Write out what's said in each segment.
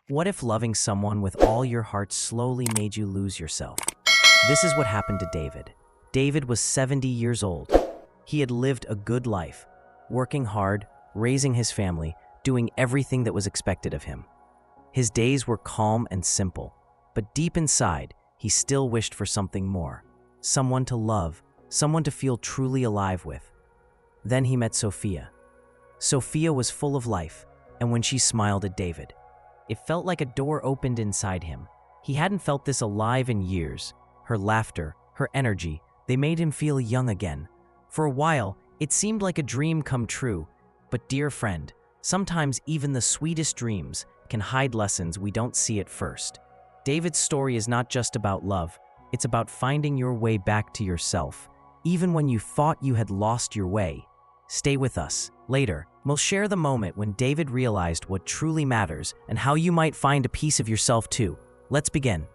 What if loving someone with all your heart slowly made you lose yourself? This is what happened to David. David was 70 years old. He had lived a good life, working hard, raising his family, doing everything that was expected of him. His days were calm and simple, but deep inside, he still wished for something more. Someone to love, someone to feel truly alive with. Then he met Sophia. Sophia was full of life, and when she smiled at David, it felt like a door opened inside him. He hadn't felt this alive in years. Her laughter, her energy, they made him feel young again. For a while, it seemed like a dream come true. But dear friend, sometimes even the sweetest dreams can hide lessons we don't see at first. David's story is not just about love. It's about finding your way back to yourself, even when you thought you had lost your way. Stay with us. Later, we'll share the moment when David realized what truly matters and how you might find a piece of yourself too. Let's begin.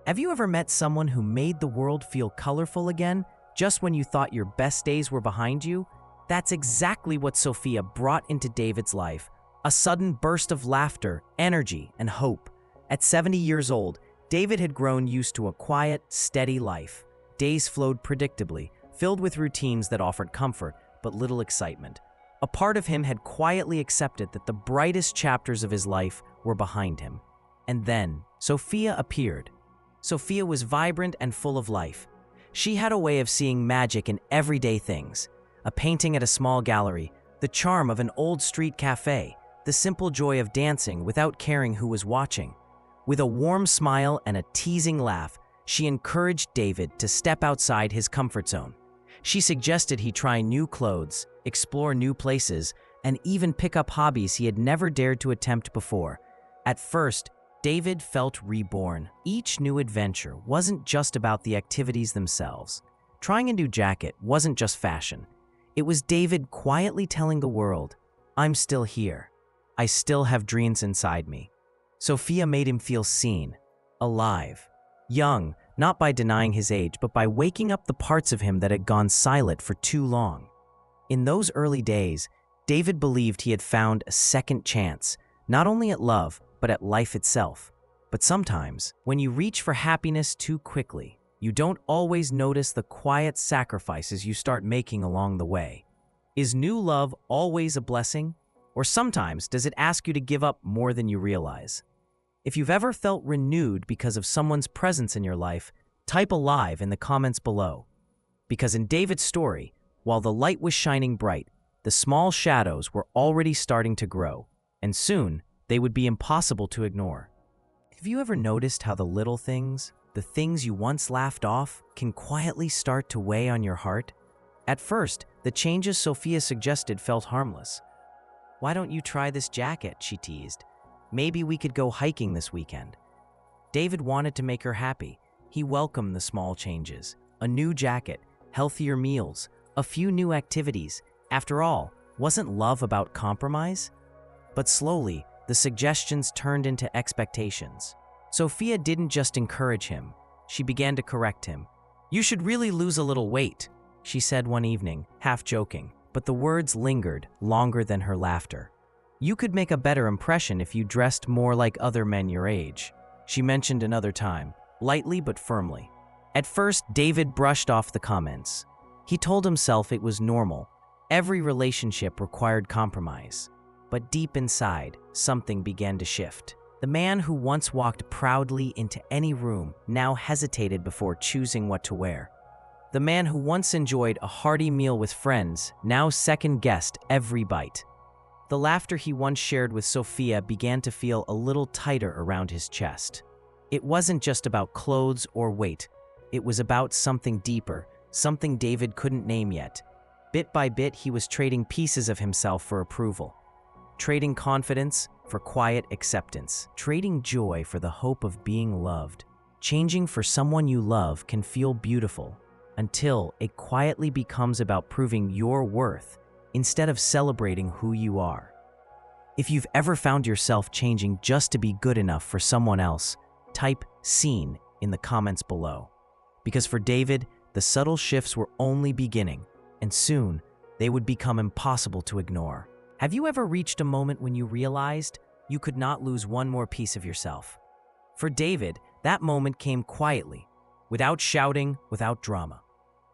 Have you ever met someone who made the world feel colorful again, just when you thought your best days were behind you? That's exactly what Sophia brought into David's life. A sudden burst of laughter, energy, and hope. At 70 years old, David had grown used to a quiet, steady life. Days flowed predictably, filled with routines that offered comfort, but little excitement. A part of him had quietly accepted that the brightest chapters of his life were behind him. And then, Sophia appeared. Sophia was vibrant and full of life. She had a way of seeing magic in everyday things. A painting at a small gallery, the charm of an old street cafe, the simple joy of dancing without caring who was watching. With a warm smile and a teasing laugh, she encouraged David to step outside his comfort zone. She suggested he try new clothes, explore new places, and even pick up hobbies he had never dared to attempt before. At first, David felt reborn. Each new adventure wasn't just about the activities themselves. Trying a new jacket wasn't just fashion. It was David quietly telling the world, "I'm still here. I still have dreams inside me." Sophia made him feel seen, alive, young, not by denying his age, but by waking up the parts of him that had gone silent for too long. In those early days, David believed he had found a second chance, not only at love, but at life itself. But sometimes, when you reach for happiness too quickly, you don't always notice the quiet sacrifices you start making along the way. Is new love always a blessing? Or sometimes does it ask you to give up more than you realize? If you've ever felt renewed because of someone's presence in your life, type alive in the comments below. Because in David's story, while the light was shining bright, the small shadows were already starting to grow, and soon they would be impossible to ignore. Have you ever noticed how the little things, the things you once laughed off, can quietly start to weigh on your heart? At first, the changes Sophia suggested felt harmless. "Why don't you try this jacket?" she teased. "Maybe we could go hiking this weekend." David wanted to make her happy. He welcomed the small changes. A new jacket, healthier meals, a few new activities. After all, wasn't love about compromise? But slowly, the suggestions turned into expectations. Sophia didn't just encourage him. She began to correct him. "You should really lose a little weight," she said one evening, half joking, but the words lingered longer than her laughter. "You could make a better impression if you dressed more like other men your age," she mentioned another time, lightly but firmly. At first, David brushed off the comments. He told himself it was normal. Every relationship required compromise. But deep inside, something began to shift. The man who once walked proudly into any room now hesitated before choosing what to wear. The man who once enjoyed a hearty meal with friends now second-guessed every bite. The laughter he once shared with Sophia began to feel a little tighter around his chest. It wasn't just about clothes or weight. It was about something deeper, something David couldn't name yet. Bit by bit, he was trading pieces of himself for approval. Trading confidence for quiet acceptance. Trading joy for the hope of being loved. Changing for someone you love can feel beautiful until it quietly becomes about proving your worth instead of celebrating who you are. If you've ever found yourself changing just to be good enough for someone else, type "seen" in the comments below. Because for David, the subtle shifts were only beginning, and soon they would become impossible to ignore. Have you ever reached a moment when you realized You could not lose one more piece of yourself. For David, that moment came quietly, without shouting, without drama.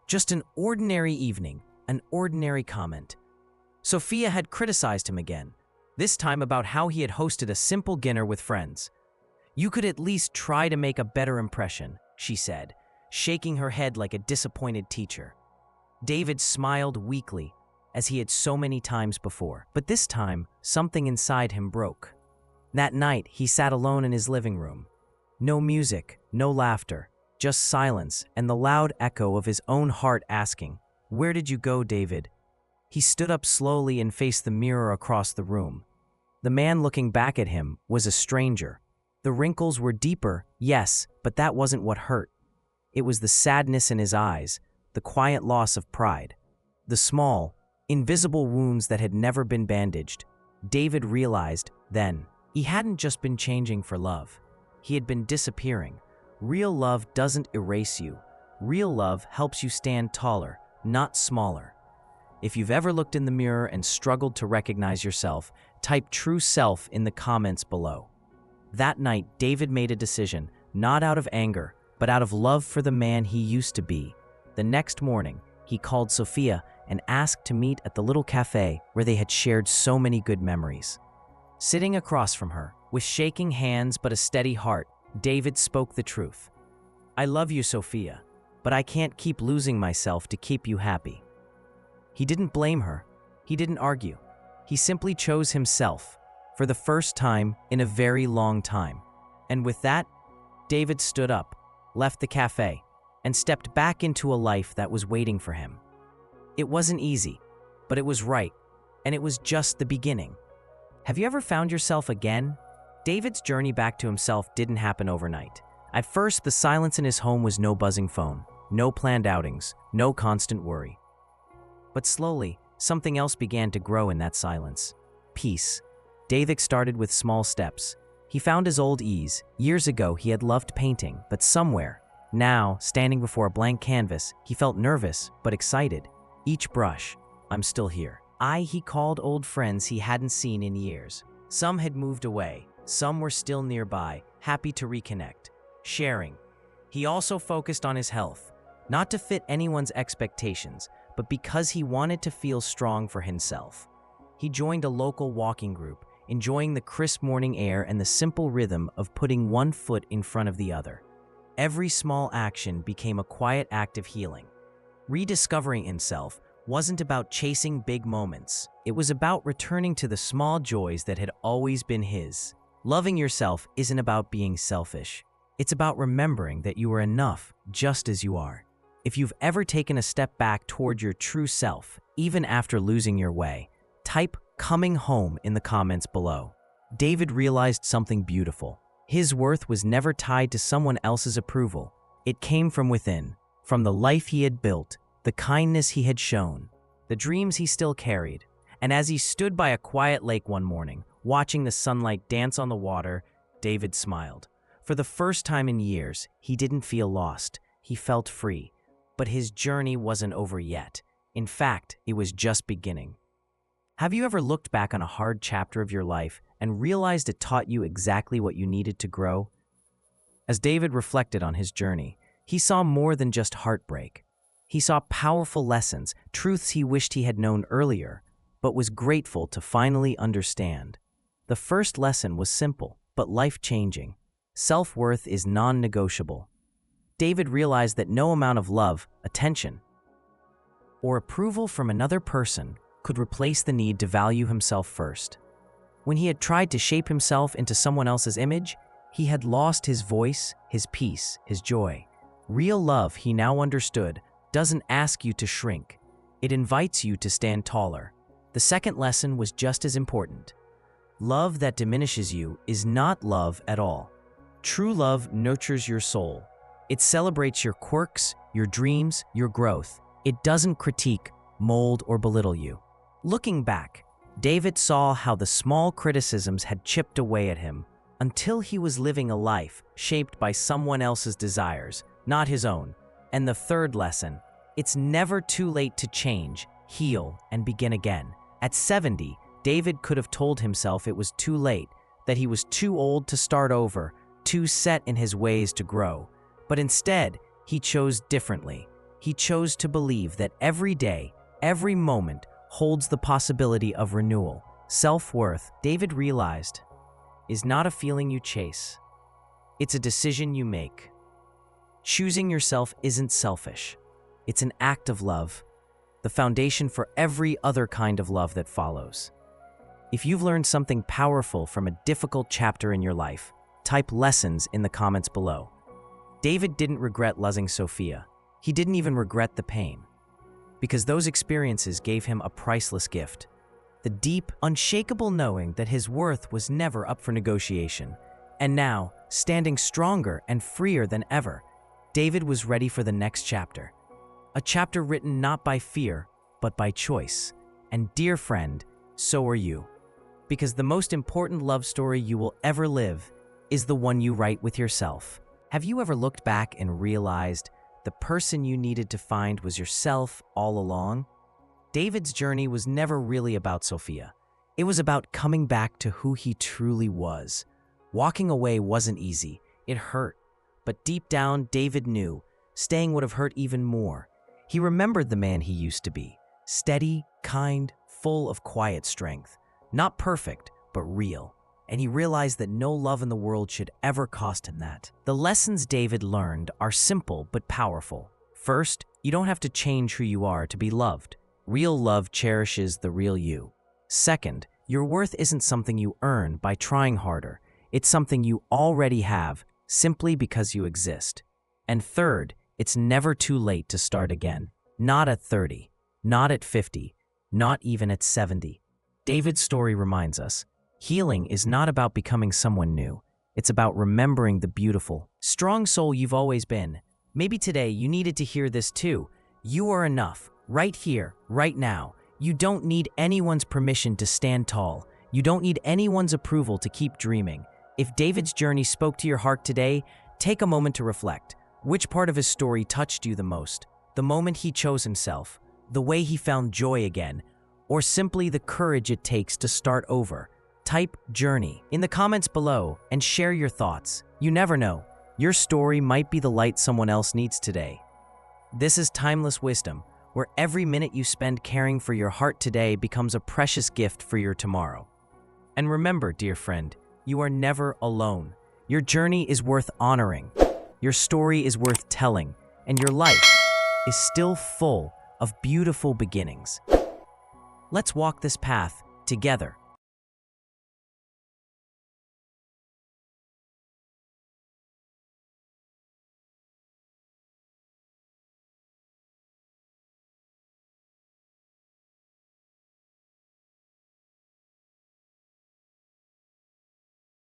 Just an ordinary evening, an ordinary comment. Sophia had criticized him again, this time about how he had hosted a simple dinner with friends. "You could at least try to make a better impression," she said, shaking her head like a disappointed teacher. David smiled weakly, as he had so many times before. But this time, something inside him broke. That night, he sat alone in his living room. No music, no laughter, just silence and the loud echo of his own heart asking, "Where did you go, David?" He stood up slowly and faced the mirror across the room. The man looking back at him was a stranger. The wrinkles were deeper, yes, but that wasn't what hurt. It was the sadness in his eyes, the quiet loss of pride, the small, invisible wounds that had never been bandaged. David realized then he hadn't just been changing for love. He had been disappearing. Real love doesn't erase you. Real love helps you stand taller, not smaller. If you've ever looked in the mirror and struggled to recognize yourself, type true self in the comments below. That night, David made a decision, not out of anger, but out of love for the man he used to be. The next morning, he called Sophia and asked to meet at the little cafe where they had shared so many good memories. Sitting across from her, with shaking hands but a steady heart, David spoke the truth. "I love you, Sophia, but I can't keep losing myself to keep you happy." He didn't blame her. He didn't argue. He simply chose himself, for the first time in a very long time. And with that, David stood up, left the cafe, and stepped back into a life that was waiting for him. It wasn't easy, but it was right, and it was just the beginning. Have you ever found yourself again? David's journey back to himself didn't happen overnight. At first, the silence in his home was no buzzing phone, no planned outings, no constant worry. But slowly, something else began to grow in that silence. Peace. David started with small steps. He found his old ease. Years ago, he had loved painting, but somewhere, now, standing before a blank canvas, he felt nervous, but excited. Each brush, "I'm still here." He called old friends he hadn't seen in years. Some had moved away. Some were still nearby, happy to reconnect. Sharing. He also focused on his health, not to fit anyone's expectations, but because he wanted to feel strong for himself. He joined a local walking group, enjoying the crisp morning air and the simple rhythm of putting one foot in front of the other. Every small action became a quiet act of healing. Rediscovering himself wasn't about chasing big moments. It was about returning to the small joys that had always been his. Loving yourself isn't about being selfish. It's about remembering that you are enough just as you are. If you've ever taken a step back toward your true self, even after losing your way, type "coming home" in the comments below. David realized something beautiful. His worth was never tied to someone else's approval. It came from within, from the life he had built, the kindness he had shown, the dreams he still carried. And as he stood by a quiet lake one morning, watching the sunlight dance on the water, David smiled. For the first time in years, he didn't feel lost. He felt free. But his journey wasn't over yet. In fact, it was just beginning. Have you ever looked back on a hard chapter of your life and realized it taught you exactly what you needed to grow? As David reflected on his journey, he saw more than just heartbreak. He saw powerful lessons, truths he wished he had known earlier, but was grateful to finally understand. The first lesson was simple, but life-changing. Self-worth is non-negotiable. David realized that no amount of love, attention, or approval from another person could replace the need to value himself first. When he had tried to shape himself into someone else's image, he had lost his voice, his peace, his joy. Real love, he now understood, doesn't ask you to shrink. It invites you to stand taller. The second lesson was just as important. Love that diminishes you is not love at all. True love nurtures your soul. It celebrates your quirks, your dreams, your growth. It doesn't critique, mold, or belittle you. Looking back, David saw how the small criticisms had chipped away at him until he was living a life shaped by someone else's desires, not his own. And the third lesson, it's never too late to change, heal, and begin again. At 70, David could have told himself it was too late, that he was too old to start over, too set in his ways to grow. But instead, he chose differently. He chose to believe that every day, every moment, holds the possibility of renewal. Self-worth, David realized, is not a feeling you chase. It's a decision you make. Choosing yourself isn't selfish. It's an act of love, the foundation for every other kind of love that follows. If you've learned something powerful from a difficult chapter in your life, type lessons in the comments below. David didn't regret losing Sophia. He didn't even regret the pain, because those experiences gave him a priceless gift. The deep, unshakable knowing that his worth was never up for negotiation. And now, standing stronger and freer than ever, David was ready for the next chapter. A chapter written not by fear, but by choice. And dear friend, so are you. Because the most important love story you will ever live is the one you write with yourself. Have you ever looked back and realized the person you needed to find was yourself all along? David's journey was never really about Sophia. It was about coming back to who he truly was. Walking away wasn't easy. It hurt. But deep down, David knew staying would have hurt even more. He remembered the man he used to be. Steady, kind, full of quiet strength. Not perfect, but real. And he realized that no love in the world should ever cost him that. The lessons David learned are simple but powerful. First, you don't have to change who you are to be loved. Real love cherishes the real you. Second, your worth isn't something you earn by trying harder. It's something you already have, simply because you exist. And third, it's never too late to start again. Not at 30, not at 50, not even at 70. David's story reminds us, healing is not about becoming someone new. It's about remembering the beautiful, strong soul you've always been. Maybe today you needed to hear this too. You are enough, right here, right now. You don't need anyone's permission to stand tall. You don't need anyone's approval to keep dreaming. If David's journey spoke to your heart today, take a moment to reflect. Which part of his story touched you the most? The moment he chose himself, the way he found joy again, or simply the courage it takes to start over? Type journey in the comments below and share your thoughts. You never know, your story might be the light someone else needs today. This is Timeless Wisdom, where every minute you spend caring for your heart today becomes a precious gift for your tomorrow. And remember, dear friend, you are never alone. Your journey is worth honoring. Your story is worth telling, and your life is still full of beautiful beginnings. Let's walk this path together.